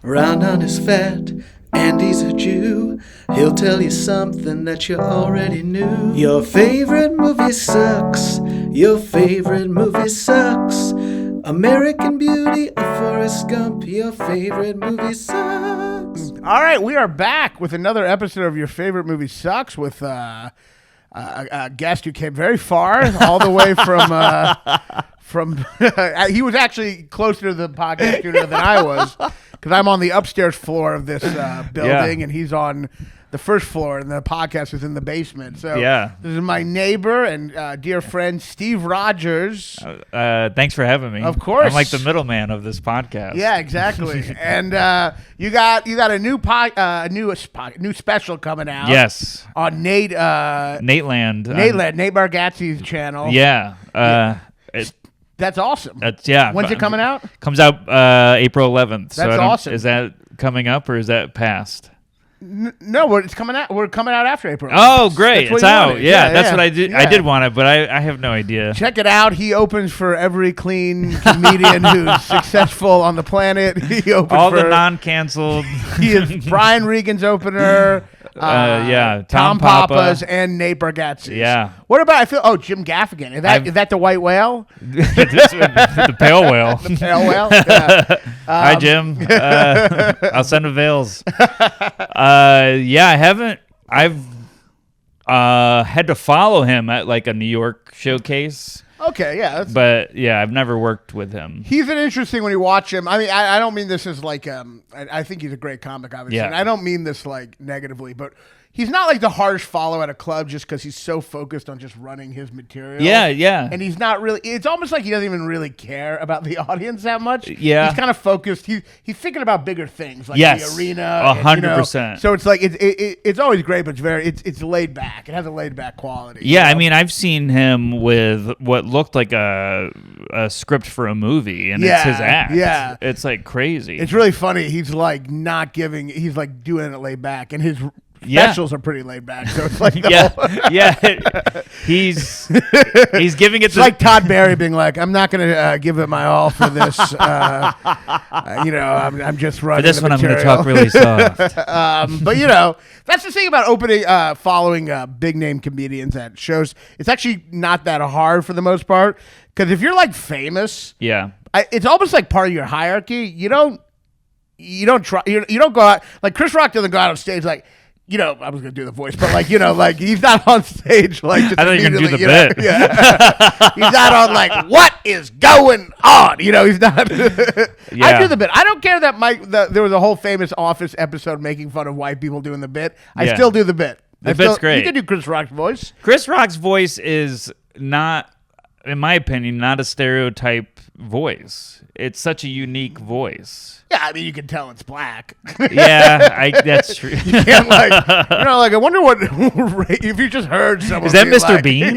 Raanan is fat and he's a Jew. He'll tell you something that you already knew. Your favorite movie sucks. Your favorite movie sucks. American Beauty or Forrest Gump. Your favorite movie sucks. All right, we are back with another episode of Your Favorite Movie Sucks with a guest who came very far, all the way from he was actually closer to the podcast studio than I was, because I'm on the upstairs floor of this building, and he's on the first floor, and the podcast is in the basement. So this is my neighbor and dear friend, Steve Rogers. Thanks for having me. Of course. I'm like the middleman of this podcast. Yeah, exactly. And you got a new new special coming out. Yes. On Nate Nateland. Nate Bargatze's channel. Yeah. That's awesome. Yeah. When's it coming out? Comes out April 11th. That's awesome. Is that coming up or is that past? No, it's coming out. We're coming out after April. Oh, great! It's out. Yeah, that's what I did. Yeah. I did want it, but I have no idea. Check it out. He opens for every clean comedian who's successful on the planet. He opens all for the non-canceled. He is Brian Regan's opener. Tom Papa's and Nate Bargatze's. Yeah. What about Jim Gaffigan? Is that the white whale? The pale whale. The pale whale. Yeah. Hi, Jim. I'll send him veils. I haven't. I've had to follow him at like a New York showcase. Okay, yeah. But yeah, I've never worked with him. He's an interesting when you watch him. I mean, I don't mean this as like I think he's a great comic, obviously. Yeah. And I don't mean this like negatively, but he's not like the harsh follow at a club just because he's so focused on just running his material. Yeah. And he's not really. It's almost like he doesn't even really care about the audience that much. Yeah. He's kind of focused. He's thinking about bigger things like yes. the arena. 100%. So it's like it's always great, but it's laid back. It has a laid back quality. Yeah, you know? I mean, I've seen him with what looked like a script for a movie, and it's his act. Yeah, it's like crazy. It's really funny. He's like not giving. He's like doing it laid back, and his specials are pretty laid back. So it's like he's giving it. It's like Todd Barry being like, "I'm not going to give it my all for this. I'm just running. For this one, material. I'm going to talk really soft." But that's the thing about following big name comedians at shows. It's actually not that hard for the most part, because if you're like famous, it's almost like part of your hierarchy. You don't go out like Chris Rock doesn't go out on stage like. I was gonna do the voice, but like he's not on stage like. Just I thought you were gonna do the bit. Yeah. He's not on like what is going on. He's not. I do the bit. I don't care that there was a whole famous Office episode making fun of white people doing the bit. I still do the bit. The bit's great. You can do Chris Rock's voice. Chris Rock's voice is not, in my opinion, not a stereotype voice. It's such a unique voice. Yeah, I mean, you can tell it's black. Yeah, that's true. You can't I wonder what if you just heard someone. Is that Mr. Bean?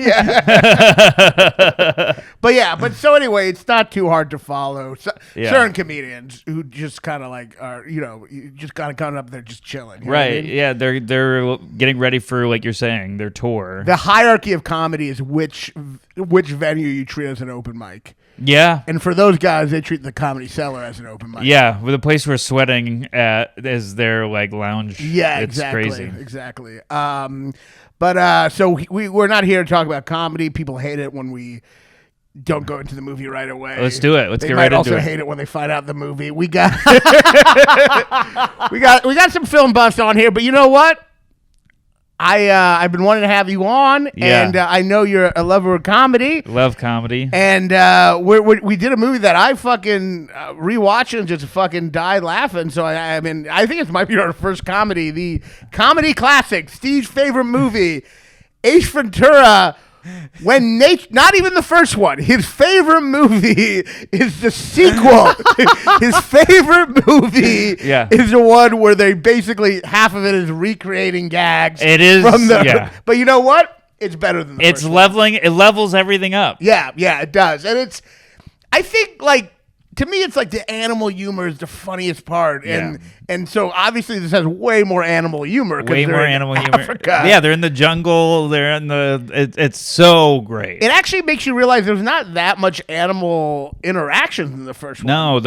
Yeah. but so anyway, it's not too hard to follow. Certain comedians who just kind of like are, just kind of coming up there just chilling. Right. I mean? Yeah, they're getting ready for, like you're saying, their tour. The hierarchy of comedy is which venue you treat as an open mic. Yeah. And for those guys, they treat the Comedy Cellar as an open mic. Yeah, with a place we're sweating at as their like lounge. Yeah, it's crazy. Exactly. So we're not here to talk about comedy. People hate it when we don't go into the movie right away. Let's do it. Let's get right into it. They might also hate it when they find out the movie. We got we got some film buffs on here, but you know what? I've been wanting to have you on, and I know you're a lover of comedy. Love comedy. And we did a movie that I fucking rewatched and just fucking died laughing. So I mean, I think it might be our first comedy, the comedy classic, Steve's favorite movie, Ace Ventura. When not even the first one, his favorite movie is the sequel. His favorite movie is the one where they basically half of it is recreating gags. It is from but you know what? It's better than the first leveling. It levels everything up. Yeah, it does, and I think like to me, it's like the animal humor is the funniest part, and so obviously this has way more animal humor. Way more animal humor. Africa. Yeah, they're in the jungle. They're in the. It's so great. It actually makes you realize there's not that much animal interactions in the first one. No,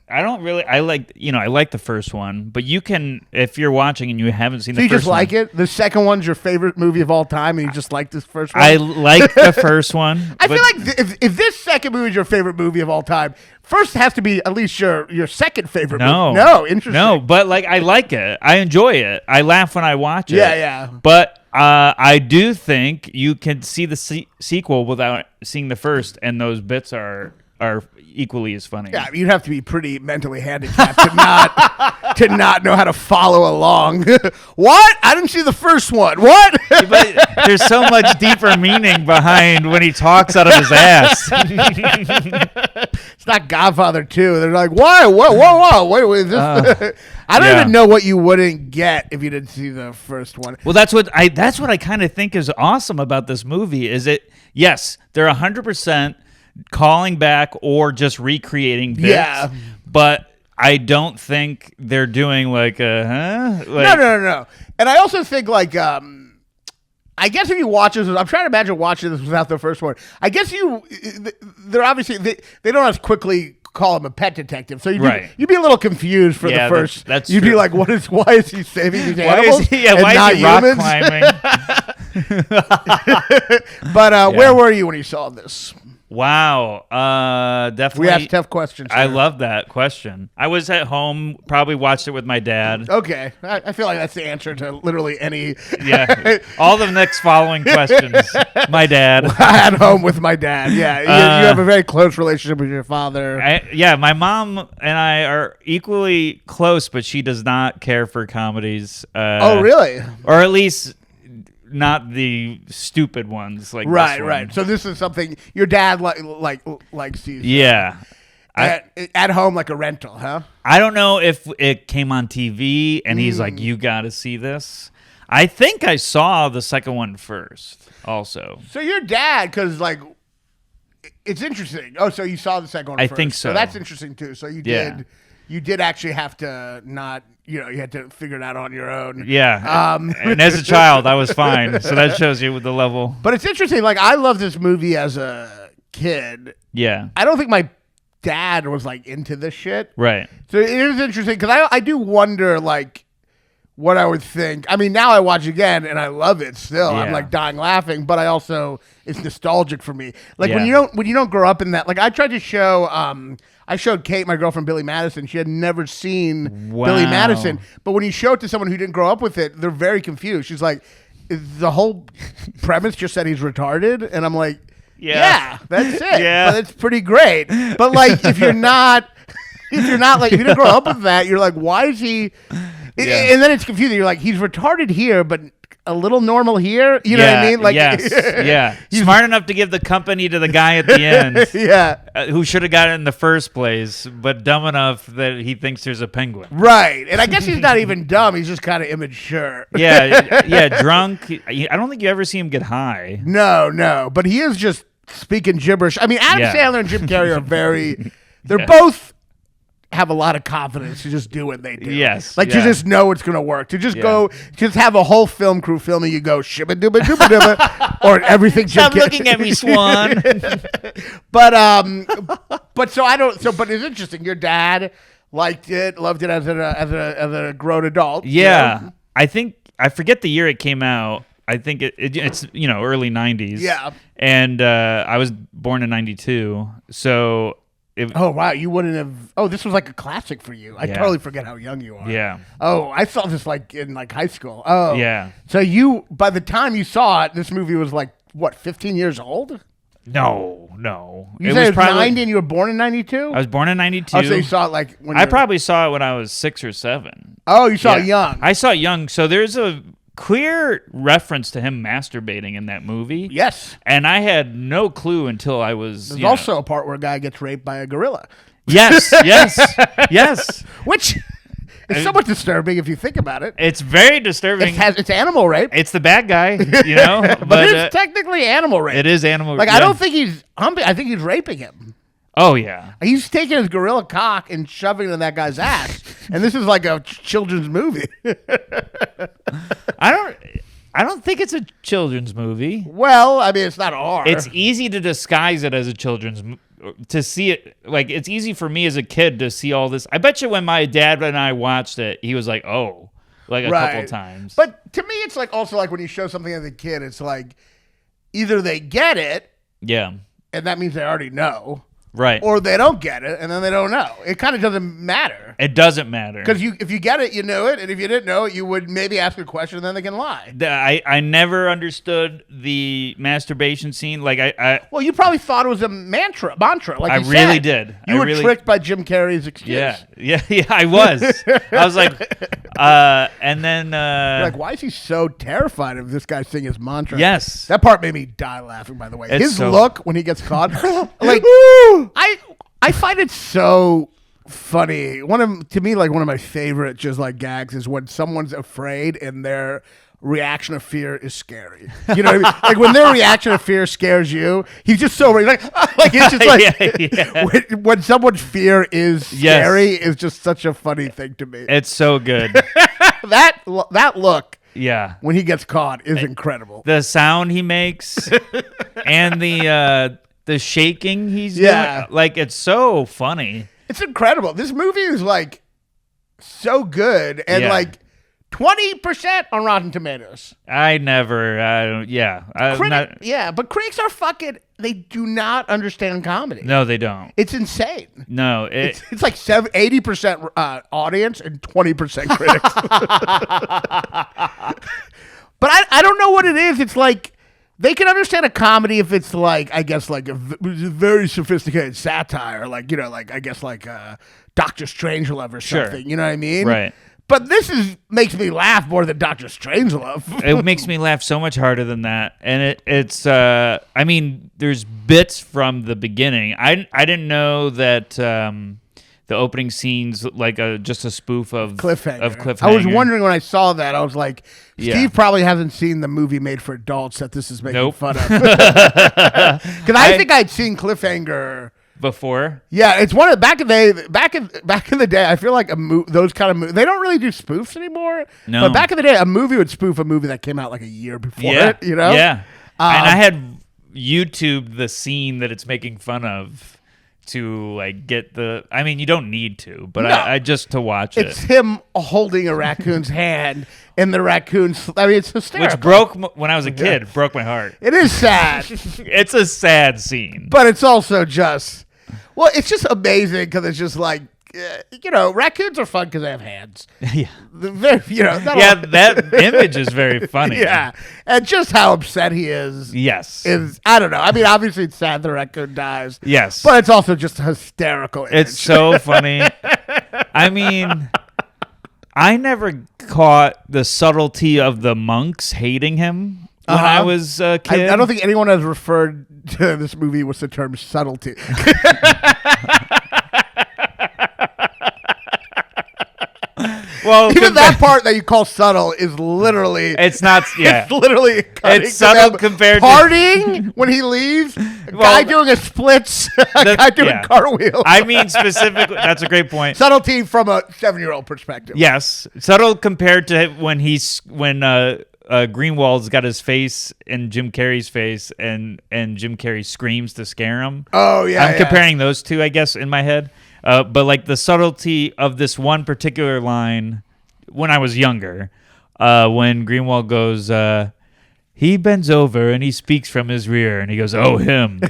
I don't really. I like the first one, but you can, if you're watching and you haven't seen the first one. So you just like it? The second one's your favorite movie of all time, and you just like this first one? I like the first one. I feel like if this second movie is your favorite movie of all time, first has to be at least your second favorite movie. No, interesting. No, but like I like it. I enjoy it. I laugh when I watch it. Yeah. But I do think you can see the sequel without seeing the first, and those bits are equally as funny. Yeah, you'd have to be pretty mentally handicapped to not know how to follow along. What? I didn't see the first one. What? But there's so much deeper meaning behind when he talks out of his ass. It's not Godfather 2. They're like, why? Whoa. Wait, this. I don't even know what you wouldn't get if you didn't see the first one. Well, that's what I kind of think is awesome about this movie. Is it? Yes, they're 100% calling back or just recreating bits. Yeah, but I don't think they're doing like a no. And I also think like I guess if you watch this, I'm trying to imagine watching this without the first one. I guess they're obviously they don't as quickly call him a pet detective, so you'd be a little confused for the first. You'd be like, why is he saving these animals? Why is he rock climbing? But where were you when you saw this? Wow, definitely. We asked tough questions here. I love that question. I was at home, probably watched it with my dad. Okay, I feel like that's the answer to literally any. Yeah, all the next following questions. My dad. At home with my dad. Yeah, you have a very close relationship with your father. My mom and I are equally close, but she does not care for comedies. Oh, really? Or at least not the stupid ones like this one. Right. So this is something your dad likes to use. Yeah. At home like a rental, huh? I don't know if it came on TV and he's like, you got to see this. I think I saw the second one first also. So your dad, because like, it's interesting. Oh, so you saw the second one first. I think so. So that's interesting too. So you did actually have to not, you had to figure it out on your own. Yeah. And as a child, I was fine. So that shows you the level. But it's interesting. Like, I love this movie as a kid. Yeah. I don't think my dad was, like, into this shit. Right. So it is interesting because I do wonder, like, what I would think. I mean, now I watch again and I love it still. Yeah. I'm, like, dying laughing. But I also, it's nostalgic for me. Like, when you don't grow up in that. Like, I tried to show... I showed Kate, my girlfriend, Billy Madison. She had never seen Billy Madison. But when you show it to someone who didn't grow up with it, they're very confused. She's like, the whole premise just said he's retarded? And I'm like, yeah that's it. Yeah. But it's pretty great. But, like, if you didn't grow up with that, you're like, why is he... Yeah. And then it's confusing. You're like, he's retarded here, but a little normal here. You know what I mean? Like, yes. He's smart enough to give the company to the guy at the end. Yeah. Who should have got it in the first place, but dumb enough that he thinks there's a penguin. Right. And I guess he's not even dumb. He's just kind of immature. Yeah, drunk. I don't think you ever see him get high. No. But he is just speaking gibberish. I mean, Adam Sandler and Jim Carrey are they're both have a lot of confidence to just do what they do. Yes. Like, to just know it's going to work. To just just have a whole film crew filming you go, shibba dooba dooba dooba, or everything. Stop looking at me, Swan. But it's interesting. Your dad liked it, loved it as a grown adult. Yeah. So. I forget the year it came out. I think it's early 90s. Yeah. And I was born in 92. So... oh, wow. You wouldn't have... Oh, this was like a classic for you. I totally forget how young you are. Yeah. Oh, I saw this like in like high school. Oh. Yeah. So by the time you saw it, this movie was like, what, 15 years old? No. You said it was 90 and you were born in 92? I was born in 92. Oh, so you saw it like... I probably saw it when I was 6 or 7. Oh, you saw it young. I saw it young. So there's a clear reference to him masturbating in that movie. Yes. And I had no clue until I was... There's also a part where a guy gets raped by a gorilla. Yes. Which is somewhat disturbing if you think about it. It's very disturbing. It's animal rape. It's the bad guy, but it's technically animal rape. It is animal rape. Like, I don't think he's humping. I think he's raping him. Oh yeah. He's taking his gorilla cock and shoving it in that guy's ass, and this is like a children's movie. I don't think it's a children's movie. Well, I mean, it's not R. It's easy to disguise it as a to see it. Like, it's easy for me as a kid to see all this. I bet you when my dad and I watched it, he was like, oh, like a couple times. But to me, it's like also like when you show something as a kid, it's like either they get it, yeah, and that means they already know. Right. Or they don't get it, and then they don't know. It kind of doesn't matter. It doesn't matter. Because if you get it, you knew it, and if you didn't know it, you would maybe ask a question, and then they can lie. I never understood the masturbation scene. Like, well, you probably thought it was a mantra. Like I really did. You were tricked by Jim Carrey's excuse. Yeah, I was. I was like, and then... You're like, why is he so terrified of this guy saying his mantra? Yes. That part made me die laughing, by the way. His look when he gets caught, like... I find it so funny. To me, like one of my favorite just like gags is when someone's afraid and their reaction of fear is scary. You know what I mean? Like when their reaction of fear scares you, he's just so like it's just like when someone's fear is scary is just such a funny thing to me. It's so good. that look. Yeah. When he gets caught is incredible. The sound he makes and the shaking he's doing, like it's so funny. It's incredible. This movie is like so good and like 20% on Rotten Tomatoes. But critics are fucking. They do not understand comedy. No, they don't. It's insane. No, it's like 80% audience and 20% critics. But I don't know what it is. It's like. They can understand a comedy if it's like, I guess, like a very sophisticated satire, like, you know, like, I guess, like Dr. Strangelove or something, you know what I mean? Right. But this makes me laugh more than Dr. Strangelove. It makes me laugh so much harder than that. And it's I mean, there's bits from the beginning. I didn't know that the opening scene's like just a spoof of Cliffhanger. I was wondering when I saw that, I was like, Steve probably hasn't seen the movie made for adults that this is making fun of. Because I think I'd seen Cliffhanger before. Yeah, it's one of back in the day. I feel like those kind of movies, they don't really do spoofs anymore. No, but back in the day, a movie would spoof a movie that came out like a year before it. You know, and I had YouTubed the scene that it's making fun of to like get the. I mean, you don't need to, but I just to watch it. It's him holding a raccoon's hand, and the raccoon's. I mean, it's hysterical. Which broke when I was a kid. Broke my heart. It is sad. It's a sad scene, but it's also just. Well, it's just amazing because it's just like, you know, raccoons are fun because they have hands. Yeah. That image is very funny. Yeah. And just how upset he is. Yes. Is I don't know. I mean, obviously it's sad the raccoon dies. Yes. But it's also just a hysterical image. It's so funny. I mean, I never caught the subtlety of the monks hating him when I was a kid. I don't think anyone has referred to this movie with the term subtlety. Well, even that part that you call subtle is literally. It's not. Yeah, it's literally. It's subtle compared to partying when he leaves. Guy doing a splits. Guy doing cartwheels. I mean specifically. That's a great point. Subtlety from a 7-year-old perspective. Yes, subtle compared to when Greenwald's got his face in Jim Carrey's face, and Jim Carrey screams to scare him. Oh yeah, I'm comparing those two, I guess, in my head. But like the subtlety of this one particular line when I was younger, when Greenwald goes, he bends over and he speaks from his rear, and he goes, "Oh, him,"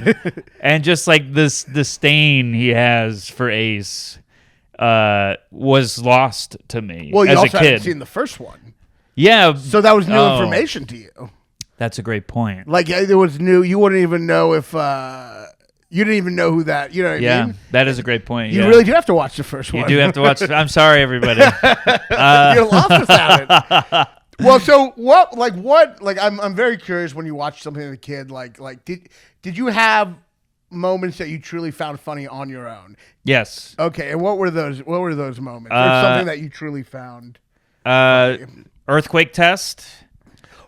and just like this disdain he has for Ace was lost to me. Well, you as also a kid. haven't seen the first one. Yeah. So that was new information to you. That's a great point. Like it was new. You wouldn't even know if you didn't even know who that. You know what I mean? Yeah, that is a great point. You really do have to watch the first one. You do have to watch. I'm sorry, everybody. You're lost without it. Well, so what? Like I'm very curious when you watch something as a kid. Like did you have moments that you truly found funny on your own? Yes. Okay, and what were those? What were those moments? Or something that you truly found? Earthquake test.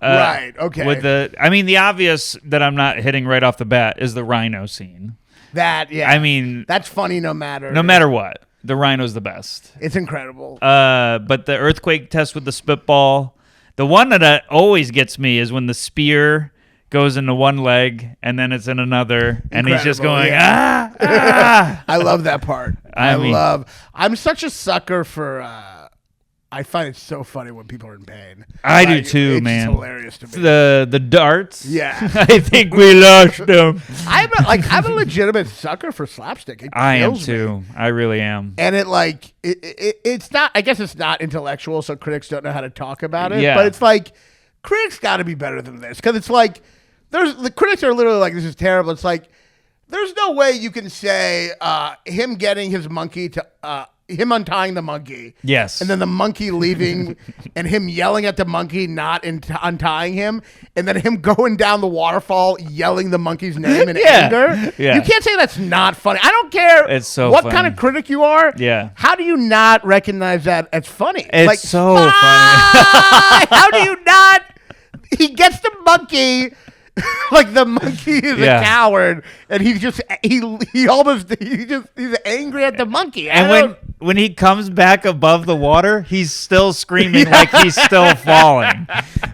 Right. Okay. With the obvious that I'm not hitting right off the bat is the rhino scene. That, yeah. I mean, that's funny no matter what. The rhino's the best. It's incredible. But the earthquake test with the spitball, the one that always gets me is when the spear goes into one leg and then it's in another, and he's just going, ah. I love that part. I'm such a sucker for. I find it so funny when people are in pain. I do too, it's man. It's hilarious to me. The darts. Yeah. I think we lost them. I'm a legitimate sucker for slapstick. I am too. I really am. And it's not. I guess it's not intellectual, so critics don't know how to talk about it. Yeah. But it's like critics got to be better than this, because it's like the critics are literally like, this is terrible. It's like there's no way you can say him getting his monkey to. Him untying the monkey. Yes. And then the monkey leaving and him yelling at the monkey not untying him, and then him going down the waterfall yelling the monkey's name in anger. Yeah. You can't say that's not funny. I don't care what kind of critic you are. Yeah. How do you not recognize that as funny? It's so funny. How do you not? He gets the monkey. Like the monkey is a coward, and he's angry at the monkey. And when he comes back above the water, he's still screaming like he's still falling.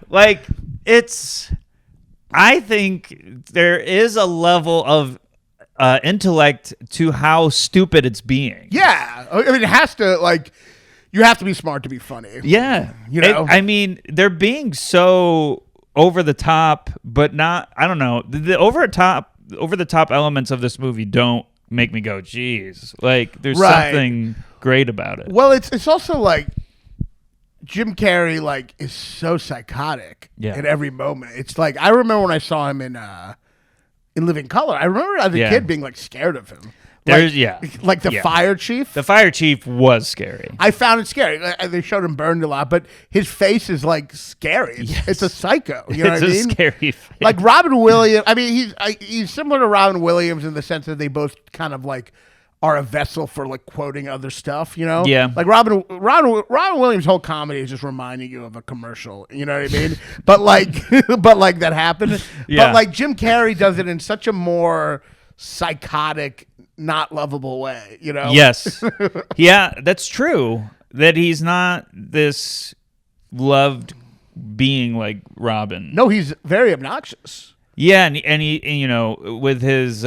Like I think there is a level of intellect to how stupid it's being. Yeah, I mean, it has to you have to be smart to be funny. Yeah, you know. I mean, they're being so over the top, but not. I don't know. The over the top elements of this movie don't make me go, geez. Like there's something great about it. Well, it's also like Jim Carrey is so psychotic in every moment. It's like I remember when I saw him in Living Color. I remember as a kid being scared of him. Like the fire chief. The fire chief was scary. I found it scary. They showed him burned a lot, but his face is scary. It's a psycho. You know what I mean? It's a scary face. Like Robin Williams. I mean, he's similar to Robin Williams in the sense that they both kind of are a vessel for quoting other stuff. You know? Yeah. Like Robin Williams' whole comedy is just reminding you of a commercial. You know what I mean? but that happened. Yeah. But Jim Carrey does it in such a more psychotic, not lovable way, you know? Yes. Yeah, that's true. That he's not this loved being like Robin. No, he's very obnoxious. Yeah, and he with his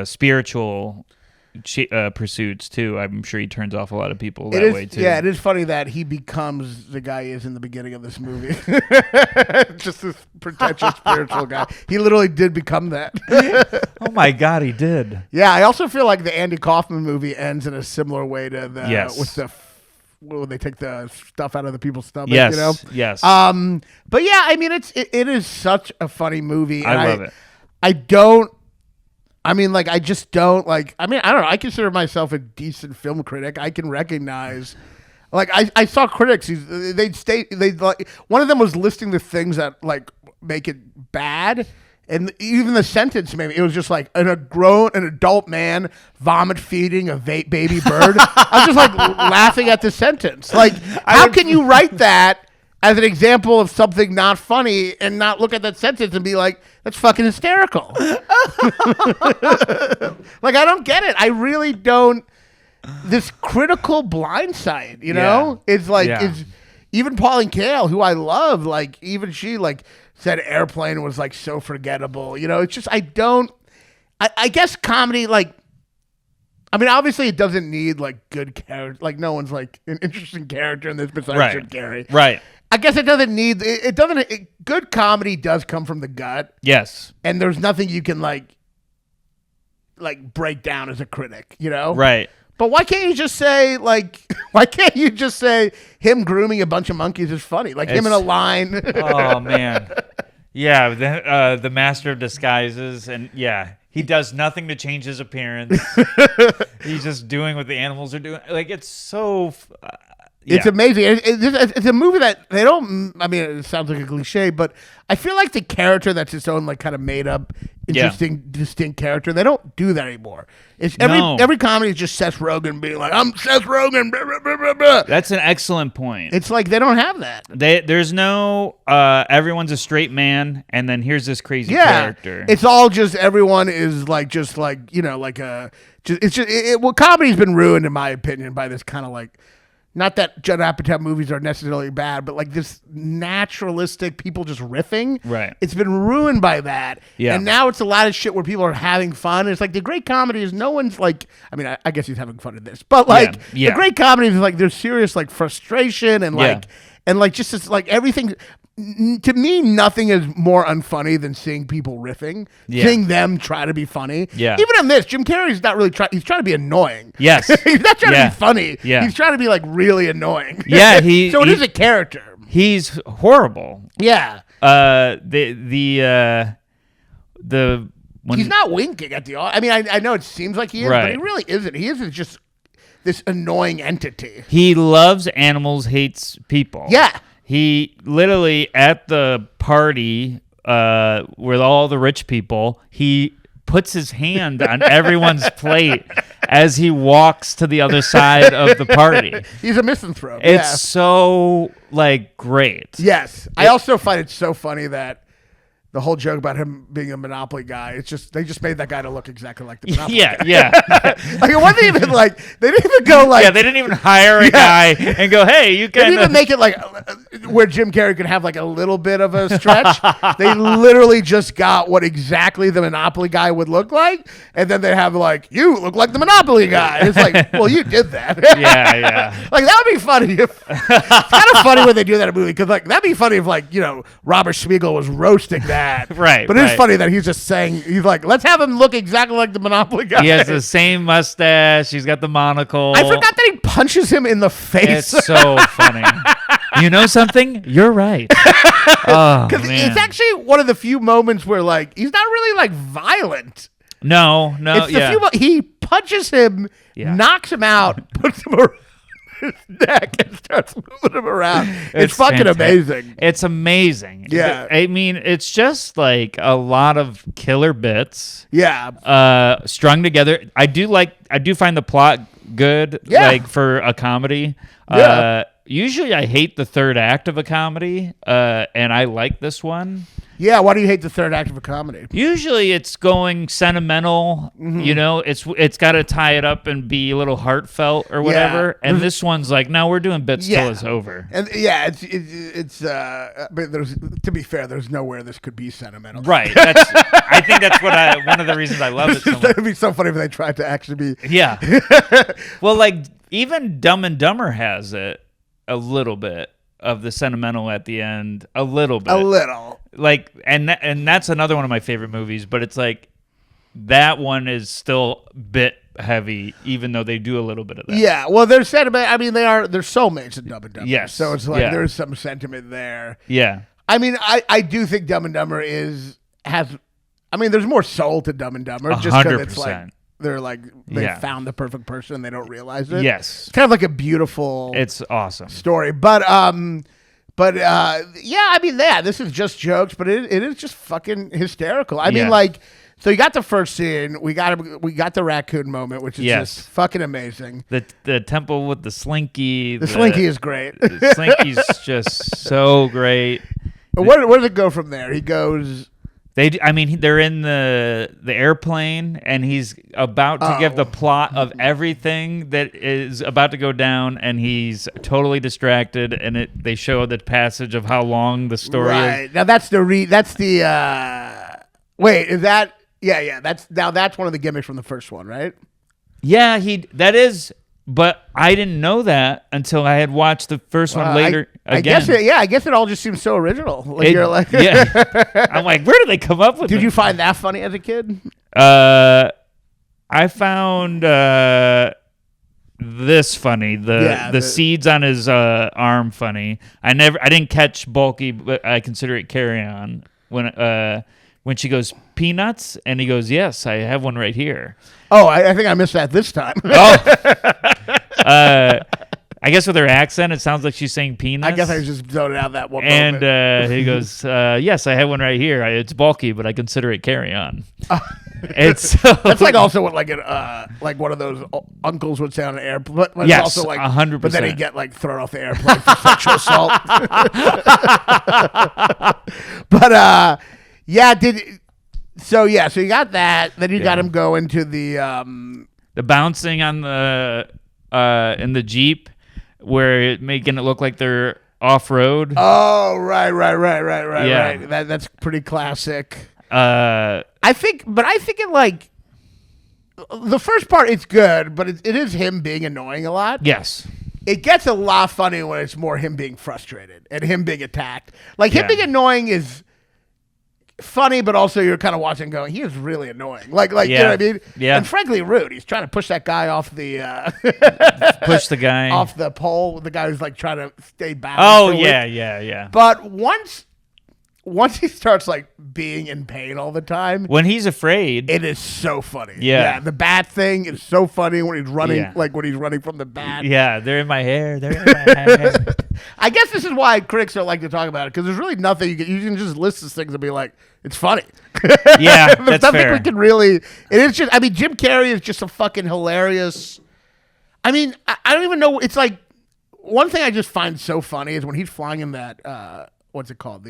spiritual pursuits too. I'm sure he turns off a lot of people that way too. Yeah, it is funny that he becomes the guy he is in the beginning of this movie. Just this pretentious spiritual guy. He literally did become that. Oh my God, he did. Yeah, I also feel like the Andy Kaufman movie ends in a similar way to when they take the stuff out of the people's stomach. Yes, you know? yes. But yeah, I mean, it is such a funny movie. I love it. I just don't I don't know. I consider myself a decent film critic. I can recognize, I saw critics. One of them was listing the things that make it bad, and even the sentence maybe it was just an adult man vomit feeding a baby bird. I was just laughing at the sentence. How can you write that as an example of something not funny and not look at that sentence and be like, that's fucking hysterical? I don't get it. I really don't. This critical blind you know? It's it's even Pauline Kael, who I love, even she said Airplane was so forgettable. You know, it's just I guess comedy obviously it doesn't need good character. No one's an interesting character in this besides Jim Carrey. Right. I guess it doesn't need it. Doesn't good comedy does come from the gut. Yes. And there's nothing you can break down as a critic, you know? Right. But why can't you just say him grooming a bunch of monkeys is funny? Him in a line. Oh man. Yeah, the master of disguises, and he does nothing to change his appearance. He's just doing what the animals are doing. It's so It's amazing. It's a movie that they don't. I mean, it sounds like a cliche, but I feel like the character that's its own, like, kind of made up, interesting, distinct character. They don't do that anymore. It's every comedy is just Seth Rogen being like, "I'm Seth Rogen." Blah, blah, blah, blah, blah. That's an excellent point. It's like they don't have that. There's no everyone's a straight man, and then here's this crazy character. It's all just everyone is like just like like a. It's just well, comedy's been ruined in my opinion by this kind of like. Not that Judd Apatow movies are necessarily bad, but like this naturalistic people just riffing. Right. It's been ruined by that. Yeah. And now it's a lot of shit where people are having fun. It's like the great comedy is no one's like, I mean, I guess he's having fun in this, but like the great comedy is like there's serious like frustration and like, and like just this, like everything. To me, nothing is more unfunny than seeing people riffing, seeing them try to be funny. Yeah. Even in this, Jim Carrey's not really trying. He's trying to be annoying. Yes. He's not trying to be funny. Yeah. He's trying to be like really annoying. Yeah. So it is a character. He's horrible. Yeah. When He's not winking at the audience. I mean, I know it seems like he is, but he really isn't. He isn't just this annoying entity. He loves animals, hates people. Yeah. He literally at the party with all the rich people, he puts his hand on everyone's plate as he walks to the other side of the party. He's a misanthrope. It's so like great. Yes. I also find it so funny that the whole joke about him being a Monopoly guy, it's just they just made that guy to look exactly like the Monopoly guy. Yeah. Like it wasn't even like they didn't even go like they didn't even hire a guy and go, hey, you They can didn't even make it like where Jim Carrey could have like a little bit of a stretch. They literally just got what exactly the Monopoly guy would look like, and then they have like, you look like the Monopoly guy. It's like, well, you did that. Yeah. Like that would be funny. It's kind of funny when they do that in a movie because like that'd be funny if like Robert Spiegel was roasting that. Right. But it's funny that he's just saying he's like, let's have him look exactly like the Monopoly guy. He has the same mustache. He's got the monocle. I forgot that he punches him in the face. It's so funny. You know something? You're right. Oh, Because man. it's actually one of the few moments where like he's not really like violent. No. It's the few he punches him, knocks him out, puts him around his neck, and starts moving him around. It's fucking fantastic. amazing. It's amazing. Yeah. I mean, it's just like a lot of killer bits. Yeah. Strung together. I do find the plot good. Yeah. Like for a comedy. Yeah. Usually I hate the third act of a comedy. And I like this one. Yeah, why do you hate the third act of a comedy? Usually it's going sentimental, it's got to tie it up and be a little heartfelt or whatever. And this one's like, no, we're doing bits till it's over. And it's but there's, to be fair, there's nowhere this could be sentimental. Right. I think that's one of the reasons I love it so much. It would be so funny if they tried to actually be. Yeah. Well, like even Dumb and Dumber has it a little bit of the sentimental at the end, a little bit. A little. Like, and that's another one of my favorite movies, but it's like that one is still bit heavy, even though they do a little bit of that. Yeah, well, they're sentiment. I mean, they're soulmates in Dumb and Dumber. Yes. So it's like there's some sentiment there. Yeah. I mean, I do think Dumb and Dumber there's more soul to Dumb and Dumber just because it's like they found the perfect person and they don't realize it. Yes. It's kind of like a beautiful It's awesome. story. But this is just jokes, but it is just fucking hysterical. I mean, like, so you got the first scene, we got the raccoon moment, which is just fucking amazing. The temple with the slinky. The slinky is great. The slinky's just so great. Where does it go from there? He goes. They're in the airplane, and he's about to give the plot of everything that is about to go down, and he's totally distracted. And they show the passage of how long the story is. Right now, that's the wait. Is that that's one of the gimmicks from the first one, right? Yeah, that is. But I didn't know that until I had watched the first one later again. I guess it all just seems so original. I'm like, where did they come up with it? Did you find that funny as a kid? I found this funny. The seeds on his arm funny. I didn't catch Bulky, but I consider it Carry On when she goes peanuts, and he goes, yes, I have one right here. Oh, I think I missed that this time. I guess with her accent, it sounds like she's saying penis. I guess I just zoned out that one and moment. he goes, yes, I have one right here. It's bulky, but I consider it carry-on. It's that's like also what like like one of those uncles would say on an airplane. But yes, also like 100%. But then he'd get like thrown off the airplane for sexual assault. But so you got that. Then you got him going to the bouncing on the in the Jeep, where making it look like they're off road. Oh, right. Yeah. Right. That's pretty classic. I think it like the first part it's good, but it is him being annoying a lot. Yes. It gets a lot funny when it's more him being frustrated and him being attacked. Like him being annoying is funny, but also you're kind of watching going, he is really annoying. Like you know what I mean? Yeah. And frankly rude. He's trying to push that guy off the push the guy off the pole. The guy who's like trying to stay back. Oh yeah. But once he starts like being in pain all the time, when he's afraid, it is so funny. Yeah. The bat thing is so funny when he's running, like when he's running from the bat. Yeah, they're in my hair. They're in my hair. I guess this is why critics don't like to talk about it, because there's really nothing you can just list these things and be like, it's funny. Yeah, there's that's nothing fair. we can really. It is just. I mean, Jim Carrey is just a fucking hilarious. I mean, I don't even know. It's like one thing I just find so funny is when he's flying in that. What's it called?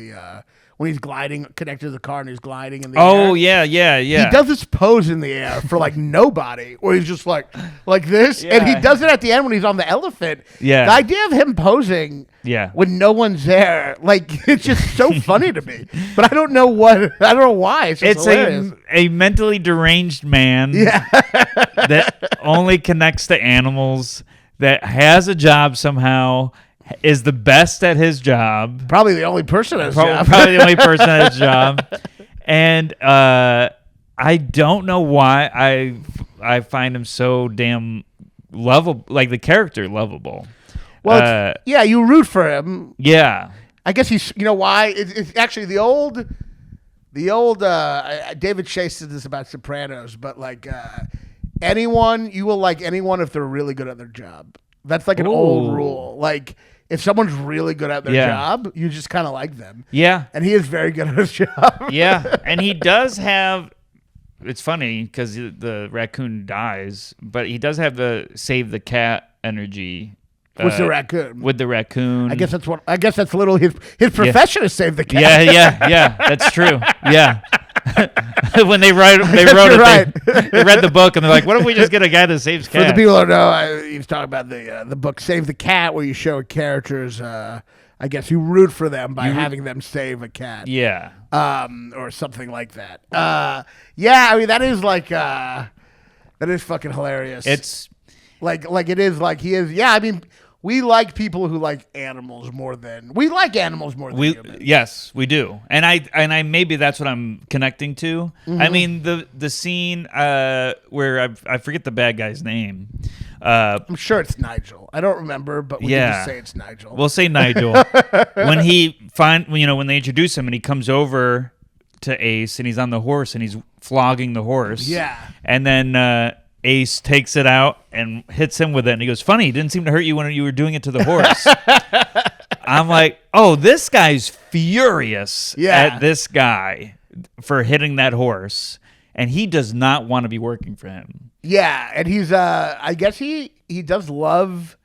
When he's gliding, connected to the car and he's gliding in the air. Oh, yeah. He does this pose in the air for like nobody, where he's just like this. Yeah. And he does it at the end when he's on the elephant. Yeah. The idea of him posing when no one's there, like, it's just so funny to me. But I don't know why. It's a mentally deranged man that only connects to animals, that has a job somehow, is the best at his job. Probably the only person at his job. Probably the only person at his job. And I don't know why I find him so damn lovable, like the character lovable. Well, you root for him. Yeah. I guess he's, you know why? It's actually the old David Chase did this about Sopranos, but like you will like anyone if they're really good at their job. That's like an old rule. Like, if someone's really good at their job, you just kind of like them. Yeah. And he is very good at his job. Yeah. And he does have, it's funny because the raccoon dies, but he does have the save the cat energy. With the raccoon. With the raccoon. I guess that's a little his profession is save the cat. Yeah. That's true. Yeah. When they wrote it, they read the book and they're like, "What if we just get a guy that saves cats?" For the people who don't know, he's talking about the book "Save the Cat," where you show characters. I guess you root for them by having them save a cat. Yeah. Or something like that. Yeah. I mean, that is like that is fucking hilarious. It's like it is like he is. Yeah. I mean, we like people who like animals more than humans. Yes, we do, and I maybe that's what I'm connecting to. Mm-hmm. I mean the scene where I forget the bad guy's name. I'm sure it's Nigel. I don't remember, but we can just say it's Nigel. We'll say Nigel. when they introduce him and he comes over to Ace and he's on the horse and he's flogging the horse. Yeah, and then Ace takes it out and hits him with it, and he goes, "Funny, it didn't seem to hurt you when you were doing it to the horse." I'm like, oh, this guy's furious at this guy for hitting that horse, and he does not want to be working for him. Yeah, and he's I guess he does love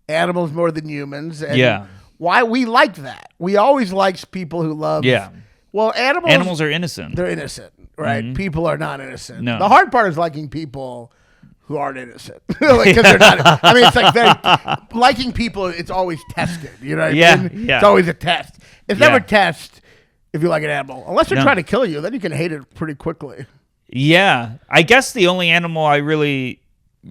animals more than humans. And why we like that? We always like people who love. Yeah. Well, animals are innocent. They're innocent, right? Mm-hmm. People are not innocent. No. The hard part is liking people who aren't innocent. Like, 'cause they're not. I mean, it's like liking people. It's always tested. You know what I mean? Yeah. It's always a test. It's never test if you like an animal, unless they're trying to kill you. Then you can hate it pretty quickly. Yeah, I guess the only animal I really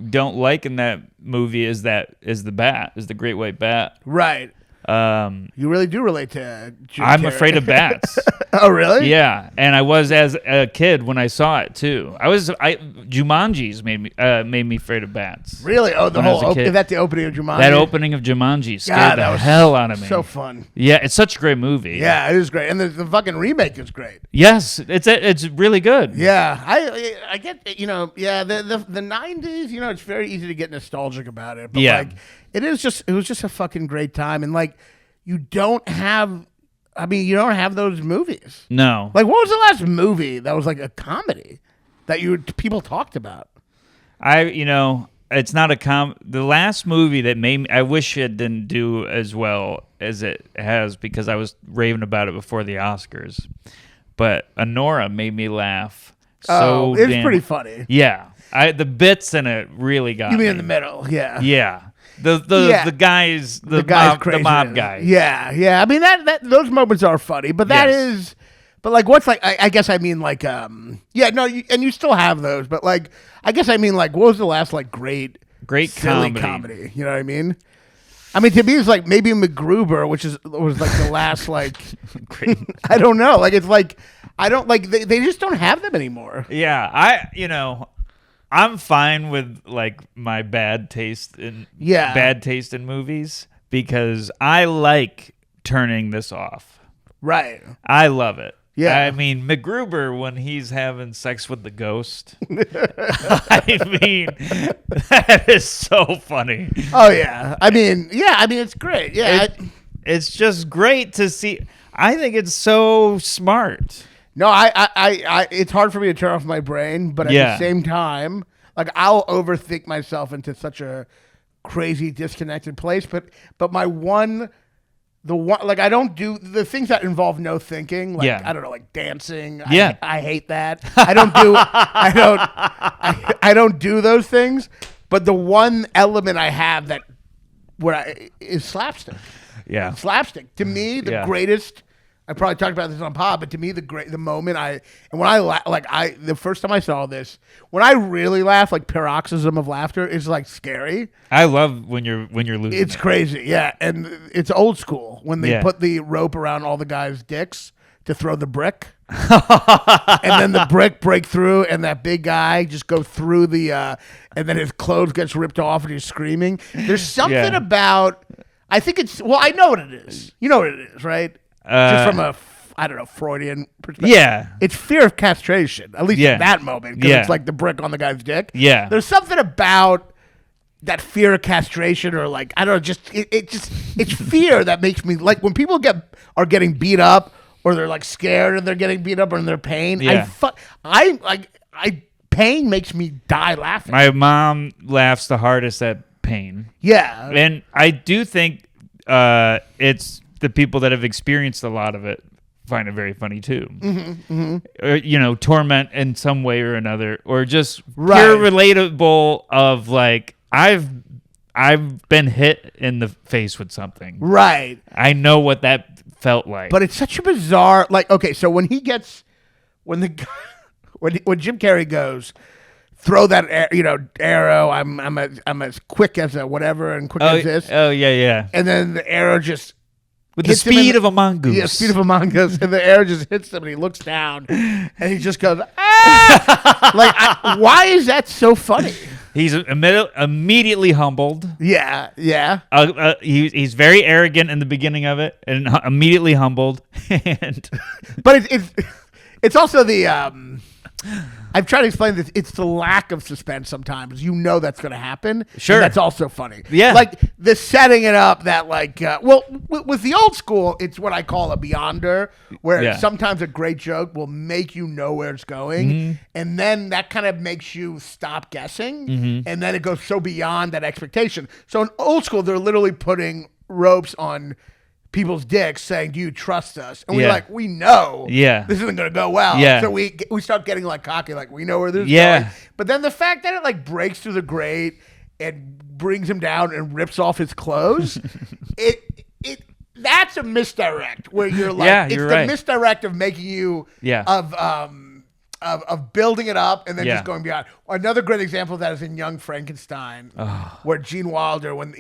don't like in that movie is the bat, is the great white bat. Right. You really do relate to Jim I'm Carrey. afraid of bats. Oh, really? Yeah, and I was as a kid when I saw it too. Jumanji's made me afraid of bats. Really? Oh, is that the opening of Jumanji? That opening of Jumanji scared the hell out of me. So fun. Yeah, it's such a great movie. Yeah, it is great, and the fucking remake is great. Yes, it's really good. Yeah, I get the 90s. It's very easy to get nostalgic about it. But like It was just a fucking great time. And like, you don't have those movies. No. Like, what was the last movie that was like a comedy that people talked about? It's not the last movie that made me, I wish it didn't do as well as it has because I was raving about it before the Oscars. But Anora made me laugh. So it's pretty funny. Yeah. The bits in it really got me. You mean me. in the middle? Yeah. Yeah. The guy's the mob guy. Yeah. I mean that those moments are funny, but that is, but like what's like I guess I mean like and you still have those, but like I guess I mean like what was the last like great silly comedy? You know what I mean? I mean to me it's like maybe MacGruber, which was like the last like great. I don't know, like it's like I don't like they just don't have them anymore. Yeah, I'm fine with like my bad taste in movies because I like turning this off. Right. I love it. Yeah. I mean, MacGruber when he's having sex with the ghost. I mean, that is so funny. Oh yeah. I mean, it's great. Yeah. It's just great to see. I think it's so smart. No, I it's hard for me to turn off my brain, but at the same time, like I'll overthink myself into such a crazy disconnected place. But I don't do the things that involve no thinking. Like I don't know, like dancing. Yeah, I hate that. I don't do those things. But the one element I have is slapstick. Yeah, slapstick to me the greatest. I probably talked about this on pod, but to me, the moment the first time I saw this, when I really laugh, like paroxysm of laughter is like scary. I love when you're losing. It's crazy, yeah, and it's old school when they put the rope around all the guys' dicks to throw the brick, and then the brick break through, and that big guy just go through and then his clothes gets ripped off, and he's screaming. There's something about. I think it's. Well, I know what it is. You know what it is, right? Just from a, Freudian perspective. Yeah. It's fear of castration, at least in that moment, because it's like the brick on the guy's dick. Yeah. There's something about that fear of castration or like, I don't know, it's fear that makes me, like when people are getting beat up or they're like scared and they're getting beat up or in their pain, pain makes me die laughing. My mom laughs the hardest at pain. Yeah. And I do think it's the people that have experienced a lot of it find it very funny too. Mm-hmm. Or, torment in some way or another, or just pure relatable of like I've been hit in the face with something. Right. I know what that felt like. But it's such a bizarre, like, okay, so when Jim Carrey goes, throw that arrow. I'm as quick as a whatever and quick as this. Oh yeah. And then the arrow just. With the speed of a mongoose. Yeah, speed of a mongoose. And the arrow just hits him and he looks down and he just goes, ah! Why is that so funny? He's immediately humbled. Yeah. He's very arrogant in the beginning of it and immediately humbled. But it's also the... I've tried to explain this. It's the lack of suspense sometimes. You know that's going to happen. Sure. And that's also funny. Yeah. Like the setting it up that like, with the old school, it's what I call a beyonder, where sometimes a great joke will make you know where it's going. Mm-hmm. And then that kind of makes you stop guessing. Mm-hmm. And then it goes so beyond that expectation. So in old school, they're literally putting ropes on people's dicks saying, do you trust us? And we're like, we know this isn't going to go well. Yeah. So we start getting like cocky, like we know where this is going. But then the fact that it like breaks through the grate and brings him down and rips off his clothes, that's a misdirect where you're like, it's the misdirect of making you of building it up and then just going beyond. Another great example of that is in Young Frankenstein, where Gene Wilder, when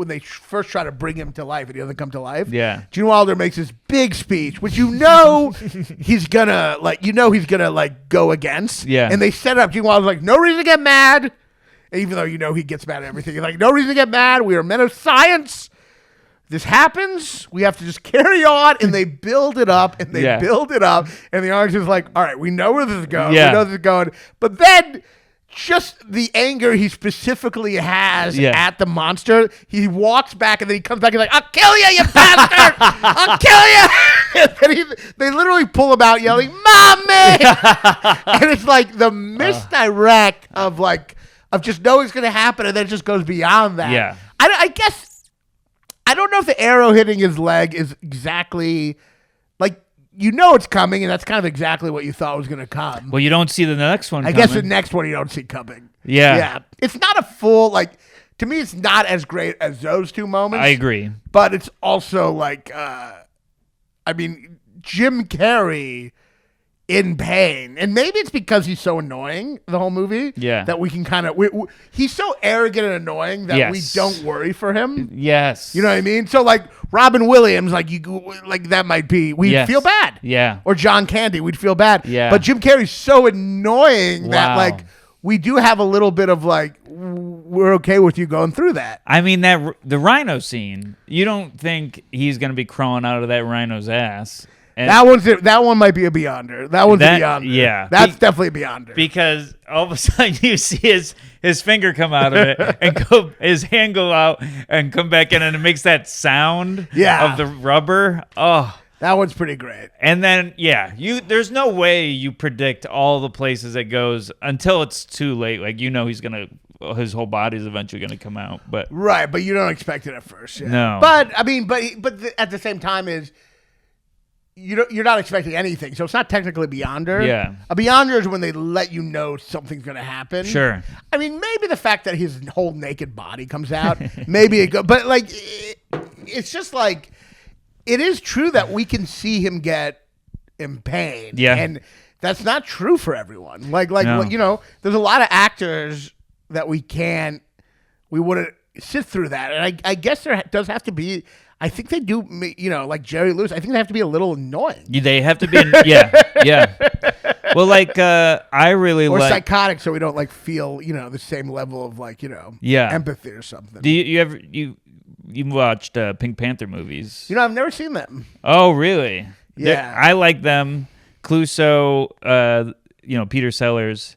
they first try to bring him to life and he doesn't come to life, Gene Wilder makes this big speech, which he's gonna go against. And they set up Gene Wilder's like, no reason to get mad. Even though he gets mad at everything. He's like, no reason to get mad. We are men of science. This happens. We have to just carry on. And they build it up and build it up. And the audience is like, all right, we know where this is going. We know this is going. But then just the anger he specifically has Yeah. at the monster. He walks back and then he comes back and like, I'll kill you, you bastard! I'll kill you! And then they literally pull him out yelling, Mommy! And it's like the misdirect of just knowing it's going to happen, and then it just goes beyond that. Yeah. I guess, I don't know if the arrow hitting his leg is exactly, like, you know it's coming, and that's kind of exactly what you thought was going to come. Well, you don't see the next one I coming. guess the next one you don't see coming. Yeah. Yeah. It's not a full, like, to me, it's not as great as those two moments. I agree. But it's also like, I mean, Jim Carrey in pain. And maybe it's because he's so annoying the whole movie. Yeah. That we can kind of, he's so arrogant and annoying that we don't worry for him. Yes. You know what I mean? So like Robin Williams, like that might be, we'd feel bad. Yeah. Or John Candy, we'd feel bad. Yeah. But Jim Carrey's so annoying that Wow. like we do have a little bit of like, we're okay with you going through that. I mean, the rhino scene, you don't think he's going to be crawling out of that rhino's ass. And That one might be a Beyonder. That one's a Beyonder. Yeah. That's definitely a Beyonder. Because all of a sudden you see his finger come out of it and his hand go out and come back in, and it makes that sound of the rubber. Oh. That one's pretty great. And then, there's no way you predict all the places it goes until it's too late. Like, his whole body's eventually going to come out. But Right, but you don't expect it at first. Yeah. No. But, I mean, at the same time is, you're not expecting anything. So it's not technically Beyonder. Yeah. A Beyonder is when they let you know something's going to happen. Sure. I mean, maybe the fact that his whole naked body comes out, maybe it goes. But, like, it's just like, it is true that we can see him get in pain. Yeah. And that's not true for everyone. Like No. you know, there's a lot of actors that we wouldn't sit through that. And I guess there does have to be, I think they do, you know, like Jerry Lewis, I think they have to be a little annoying. They have to be, yeah. Well, like, I really Or like... psychotic, so we don't, like, feel, you know, the same level of, like, you know, empathy or something. Do you watched Pink Panther movies? You know, I've never seen them. Oh, really? Yeah. I like them. Clouseau, Peter Sellers,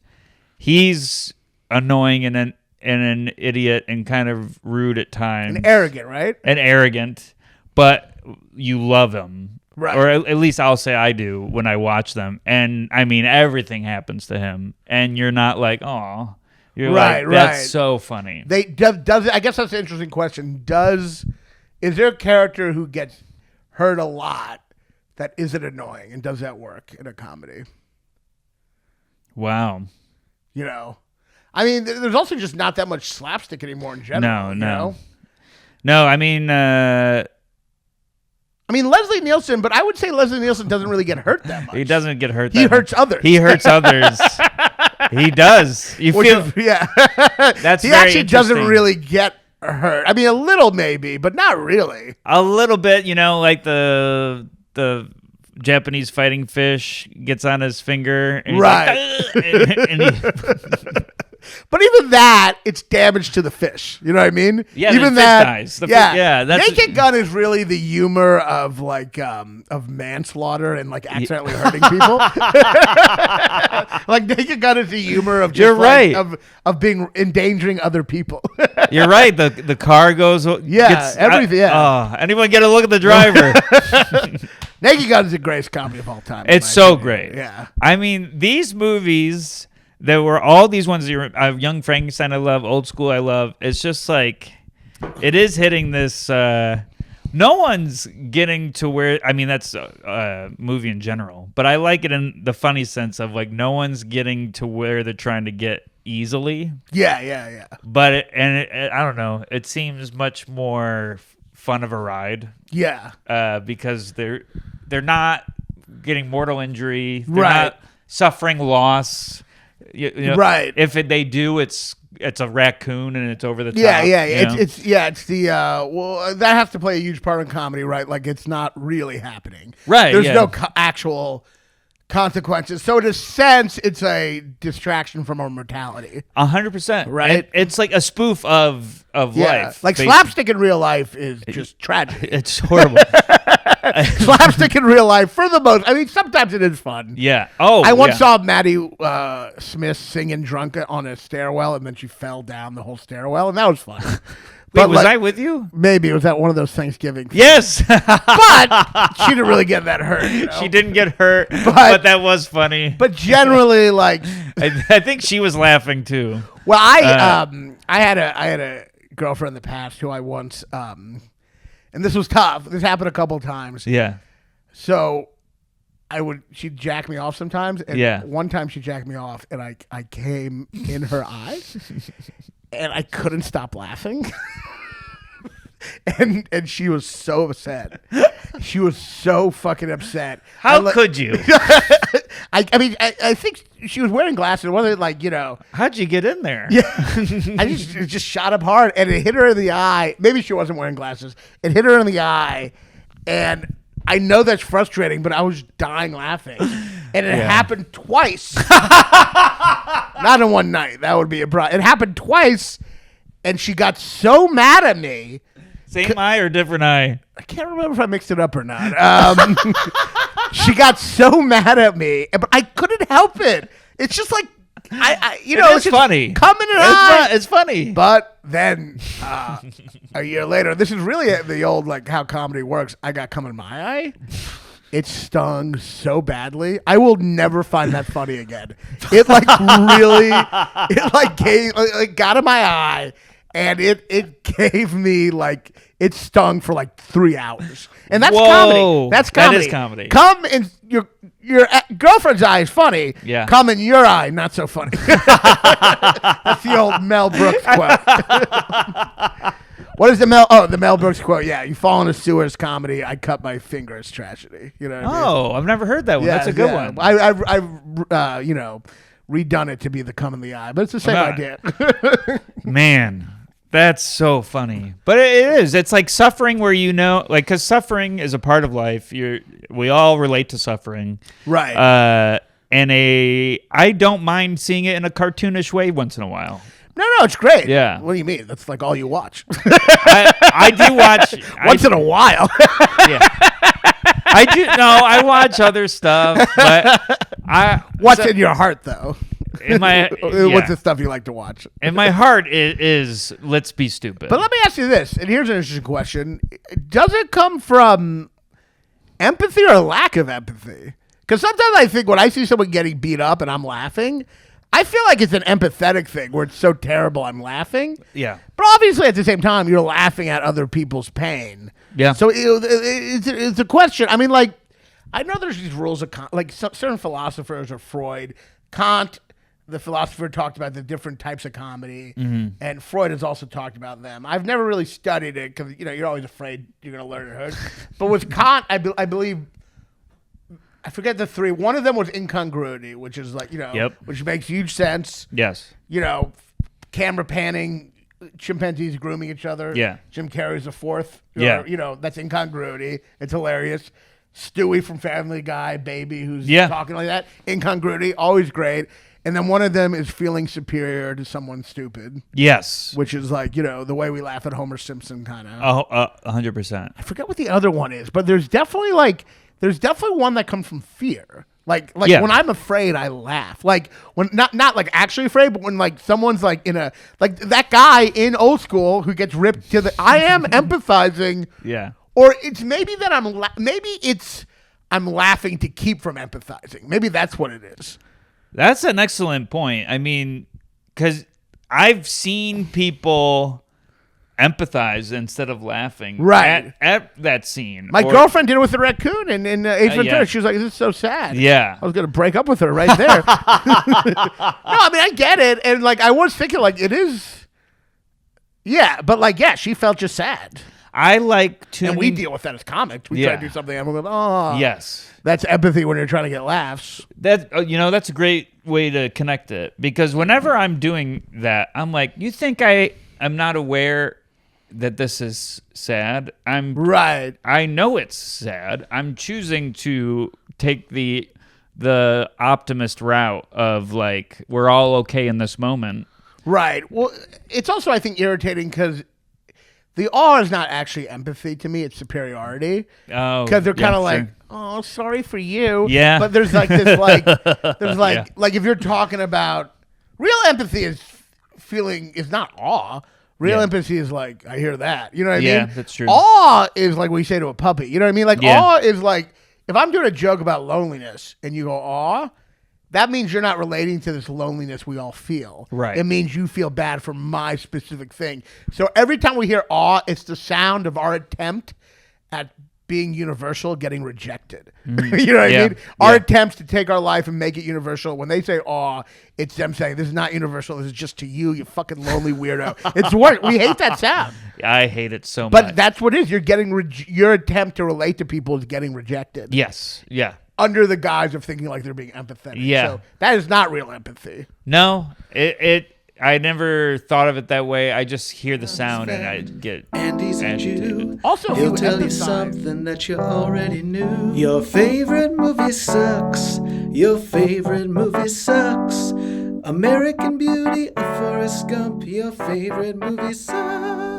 he's annoying and an idiot and kind of rude at times. And arrogant, right? And arrogant, but you love him. Right. Or at least I'll say I do when I watch them. And, I mean, everything happens to him. And you're not like, oh, you're like, that's so funny. Does I guess that's an interesting question. Is there a character who gets hurt a lot that isn't annoying, and does that work in a comedy? Wow. You know? I mean, there's also just not that much slapstick anymore in general. No. You know? No, I mean... Leslie Nielsen, but I would say Leslie Nielsen doesn't really get hurt that much. He doesn't get hurt. He hurts others. He hurts others. He does. You feel? Yeah. That's he very actually doesn't interesting. really get hurt. I mean, a little maybe, but not really. A little bit, like the Japanese fighting fish gets on his finger, and he's Right. like, and But even that, it's damage to the fish. You know what I mean? Yeah, even the fish that. dies. That's Naked Gun is really the humor of like of manslaughter and like accidentally hurting people. Like Naked Gun is the humor of just You're like, right. of being endangering other people. You're right. The car goes. Everything. Anyone get a look at the driver? Naked Gun is the greatest comedy of all time. It's so great. Yeah. I mean, these movies. There were all these ones. Young Frankenstein, I love. Old School, I love. It's just like, it is hitting this. No one's getting to where. I mean, that's a movie in general, but I like it in the funny sense of like no one's getting to where they're trying to get easily. Yeah. But I don't know. It seems much more fun of a ride. Yeah. Because they're not getting mortal injury. They're Right. not suffering loss. You know, Right. If they do, it's a raccoon and it's over the top. Yeah. you know? It's the that has to play a huge part in comedy, right? Like it's not really happening. Right, There's yeah. no actual consequences. So in a sense, it's a distraction from our mortality. 100%. Right. It's like a spoof of Yeah. life. Like basically. slapstick in real life is just tragic. It's horrible. Slapstick in real life, for the most. I mean, sometimes it is fun. Yeah. Oh, I once yeah. saw Maddie Smith singing drunk on a stairwell, and then she fell down the whole stairwell, and that was fun. Wait, was I with you? Maybe it was at one of those Thanksgiving. Yes. But she didn't really get that hurt. You know? She didn't get hurt, but that was funny. But generally, like, I think she was laughing too. well, I had a girlfriend in the past who I once and this was tough. This happened a couple of times. Yeah. So she'd jack me off sometimes, and one time she jacked me off, and I came in her eyes, and I couldn't stop laughing. And she was so upset. She was so fucking upset. How could you? I mean, I think she was wearing glasses. It wasn't like, you know. How'd you get in there? Yeah. It just shot up hard, and it hit her in the eye. Maybe she wasn't wearing glasses. It hit her in the eye, and I know that's frustrating, but I was dying laughing. And it happened twice. Not in one night. That would be a problem. It happened twice, and she got so mad at me. Same eye or different eye? I can't remember if I mixed it up or not. She got so mad at me, but I couldn't help it. It's just like, it's funny. Coming in eye. It's funny. But then a year later, this is really the old, like, how comedy works. I got cum in my eye. It stung so badly. I will never find that funny again. It got in my eye. And it gave me, like, it stung for like 3 hours. And that's comedy. That's comedy. That is comedy. Come in your girlfriend's eye is funny. Yeah. Come in your eye, not so funny. That's the old Mel Brooks quote. What is the Mel Brooks quote? Yeah, you fall in a sewer's comedy. I cut my finger as tragedy. You know what I mean? I've never heard that one. That's a good one. I've redone it to be the cum in the eye, but it's the same idea. Man. That's so funny. But it is. It's like suffering where because suffering is a part of life. We all relate to suffering. Right. I don't mind seeing it in a cartoonish way once in a while. No, it's great. Yeah. What do you mean? That's like all you watch. I do watch. Once in a while. Yeah. I do. No, I watch other stuff. But What's in your heart, though? What's the stuff you like to watch? In my heart is let's be stupid. But let me ask you this, and here's an interesting question. Does it come from empathy or lack of empathy? Because sometimes I think when I see someone getting beat up and I'm laughing, I feel like it's an empathetic thing where it's so terrible I'm laughing. Yeah. But obviously at the same time, you're laughing at other people's pain. Yeah. So it's a question. I mean, like, I know there's these rules of certain philosophers or Freud, Kant, the philosopher, talked about the different types of comedy, and Freud has also talked about them. I've never really studied it because you're always afraid you're going to learn it hurt. But with Kant, I believe, I forget the 3. One of them was incongruity, which is like which makes huge sense. Yes. Camera panning, chimpanzees grooming each other. Yeah. Jim Carrey's the 4th. Yeah. That's incongruity. It's hilarious. Stewie from Family Guy, Baby, who's talking like that. Incongruity, always great. And then one of them is feeling superior to someone stupid. Yes. Which is like, the way we laugh at Homer Simpson kind of. 100%. I forget what the other one is, but there's definitely one that comes from fear. Like when I'm afraid, I laugh. Like when not like actually afraid, but when like someone's like in a like that guy in Old School who gets ripped to the. I am empathizing. Yeah. Or it's maybe that I'm laughing to keep from empathizing. Maybe that's what it is. That's an excellent point. I mean, because I've seen people empathize instead of laughing at that scene. My girlfriend did it with the raccoon in Ace Ventura. Yeah. She was like, this is so sad. Yeah. I was going to break up with her right there. No, I mean, I get it. And like, I was thinking like it is. Yeah. But like, yeah, she felt just sad. I like to. And we deal with that as comics. We try to do something and we're like, oh. Yes. That's empathy when you're trying to get laughs. That's a great way to connect it. Because whenever I'm doing that, I'm like, you think I'm not aware that this is sad? Right. I know it's sad. I'm choosing to take the optimist route of like, we're all okay in this moment. Right. Well, it's also, I think, irritating because The awe is not actually empathy to me; it's superiority. Oh, because they're kind of like, sure. "Oh, sorry for you." Yeah. But there's like this, there's like, Yeah. like if you're talking about real empathy is not awe. Real empathy is like, I hear that. You know what I mean? Yeah, that's true. Awe is like what you say to a puppy. You know what I mean? Like Yeah. awe is like if I'm doing a joke about loneliness and you go awe. That means you're not relating to this loneliness we all feel. Right. It means you feel bad for my specific thing. So every time we hear awe, it's the sound of our attempt at being universal getting rejected. You know what I mean? Our attempts to take our life and make it universal. When they say awe, it's them saying, this is not universal. This is just to you, you fucking lonely weirdo. It's what we hate that sound. I hate it so much. But that's what it is. You're getting your attempt to relate to people is getting rejected. Yes. Yeah. Under the guise of thinking like they're being empathetic. Yeah. So that is not real empathy. No, I never thought of it that way. I just hear the sound and I get Andy's a Jew. agitated. Also, He'll if tell you empathize- something that you already knew. Your favorite movie sucks. Your favorite movie sucks. American Beauty or Forrest Gump. Your favorite movie sucks.